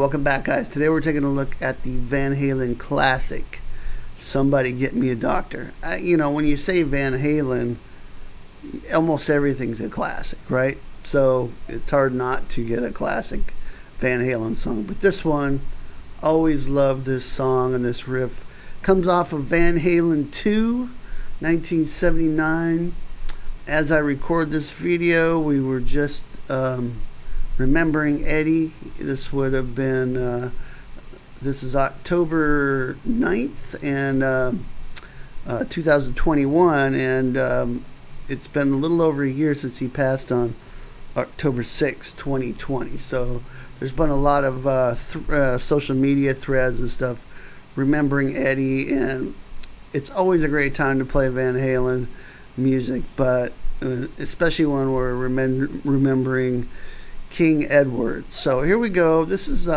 welcome back, guys. Today we're taking a look at the Van Halen classic, Somebody Get Me a Doctor. When you say Van Halen, almost everything's a classic, right? So it's hard not to get a classic Van Halen song. But this one, always love this song and this riff. Comes off of Van Halen 2, 1979. As I record this video, we were just remembering Eddie. This would have been, this is October 9th and 2021, and it's been a little over a year since he passed on October 6th, 2020. So there's been a lot of social media threads and stuff remembering Eddie, and it's always a great time to play Van Halen music, but especially when we're remembering King Edward. So here we go. This is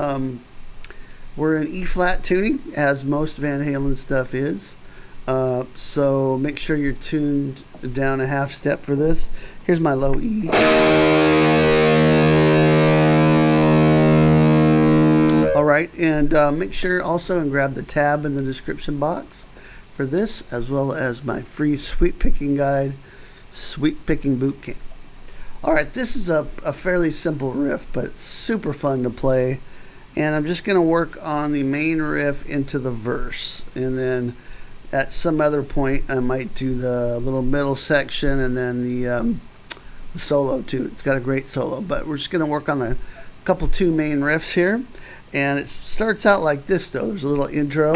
we're in E flat tuning, as most Van Halen stuff is. So make sure you're tuned down a half step for this. Here's my low E. All right, and make sure also and grab the tab in the description box for this, as well as my free sweet picking guide, Sweet Picking Boot Camp. All right, this is a fairly simple riff, but it's super fun to play. And I'm just going to work on the main riff into the verse. And then at some other point, I might do the little middle section and then the solo too. It's got a great solo, but we're just going to work on the two main riffs here. And it starts out like this, though. There's a little intro.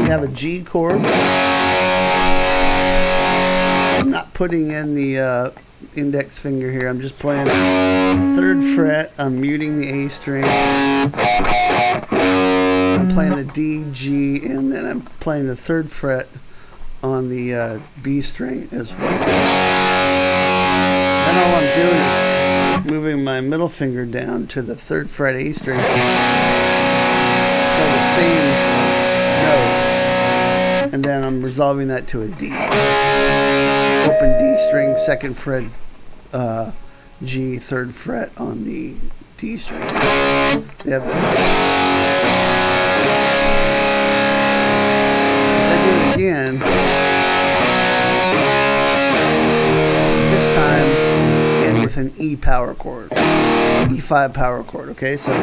Have a G chord. I'm not putting in the index finger here. I'm just playing 3rd fret. I'm muting the A string. I'm playing the D, G, and then I'm playing the 3rd fret on the B string as well. Then all I'm doing is moving my middle finger down to the 3rd fret A string. Play the same notes. And then I'm resolving that to a D. Open D string, 2nd fret, G, 3rd fret on the D string. We have this. If I do it again, this time end with an E power chord, E5 power chord. Okay, so.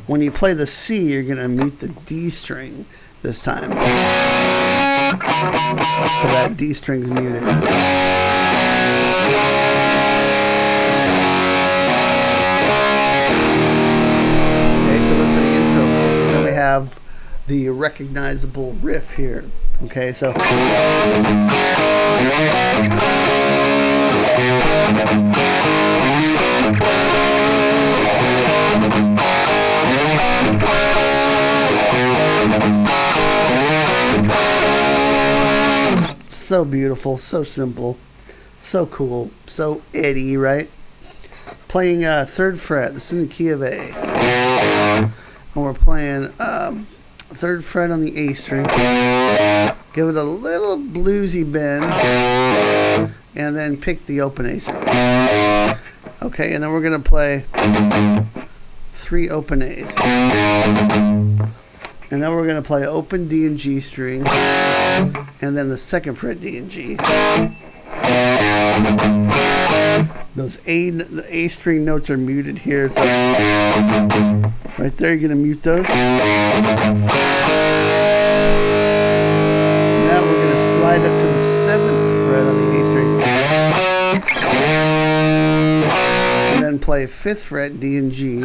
When you play the C, you're going to mute the D string this time. So that D string's muted. Okay, so those are the intro chords. Then we have the recognizable riff here. Okay, so. So beautiful, so simple, so cool, so Eddie, right? Playing 3rd fret. This is in the key of A. And we're playing 3rd fret on the A string. Give it a little bluesy bend. And then pick the open A string. Okay, and then we're going to play 3 open A's. And then we're going to play open D and G string, and then the 2nd fret D and G. The A string notes are muted here, so right there, you're going to mute those. Now we're going to slide up to the 7th fret on the A string, and then play 5th fret D and G.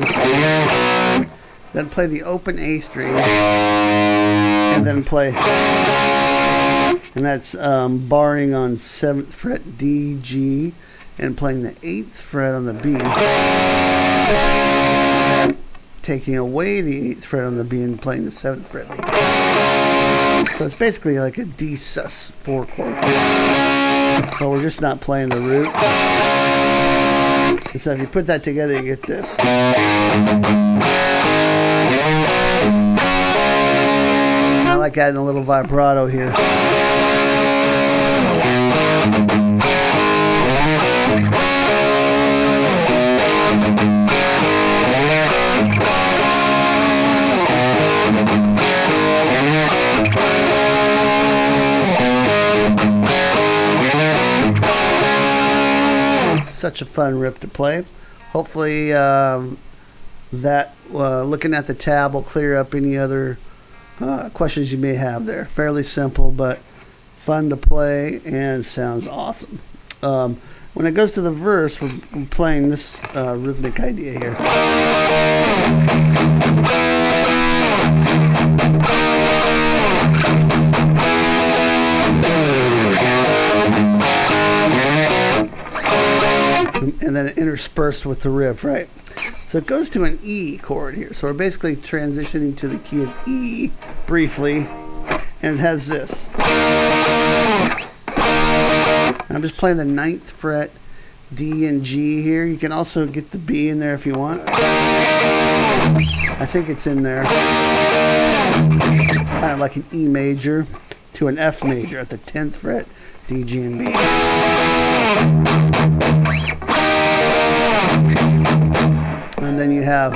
Then play the open A string, and then play, and that's barring on 7th fret D, G, and playing the 8th fret on the B, and then taking away the 8th fret on the B and playing the 7th fret B. So it's basically like a D sus 4 chord, but we're just not playing the root. And so if you put that together, you get this. like adding a little vibrato here. Such a fun riff to play. Hopefully that looking at the tab will clear up any other questions you may have there. Fairly simple, but fun to play and sounds awesome. When it goes to the verse, we're playing this rhythmic idea here. And then interspersed with the riff, right? So it goes to an E chord here. So we're basically transitioning to the key of E briefly, and it has this. I'm just playing the 9th fret, D and G here. You can also get the B in there if you want. I think it's in there. Kind of like an E major to an F major at the 10th fret, D, G, and B. And then you have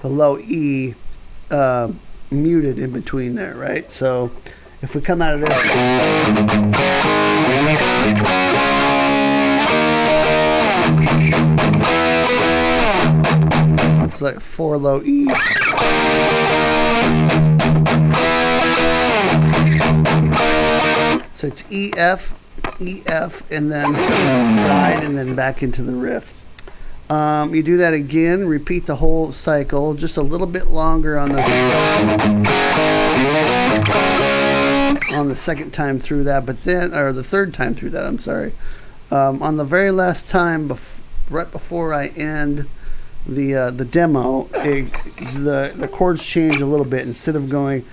the low E muted in between there, right? So if we come out of this, it's like 4 low E's. So it's E, F, and then slide, and then back into the riff. You do that again, repeat the whole cycle, just a little bit longer on the second time through that, but then, or the third time through that, I'm sorry. On the very last time, right before I end the demo, the chords change a little bit. Instead of going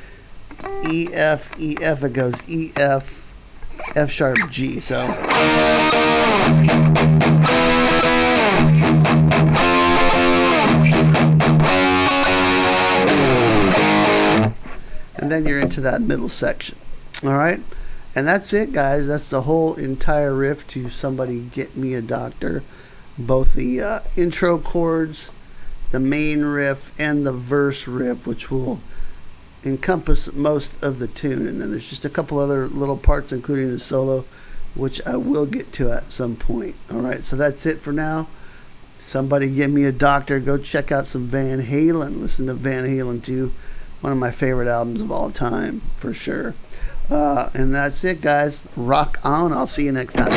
E, F, it goes E, F, F sharp, G. So and then you're into that middle section. All right, and that's it, guys. That's the whole entire riff to Somebody Get Me a Doctor. Both the intro chords, the main riff, and the verse riff, which will encompass most of the tune. And then there's just a couple other little parts, including the solo, which I will get to at some point. All right, so that's it for now. Somebody Get Me a Doctor. Go check out some Van Halen. Listen to Van Halen 2, one of my favorite albums of all time, for sure. And that's it, guys. Rock on. I'll see you next time.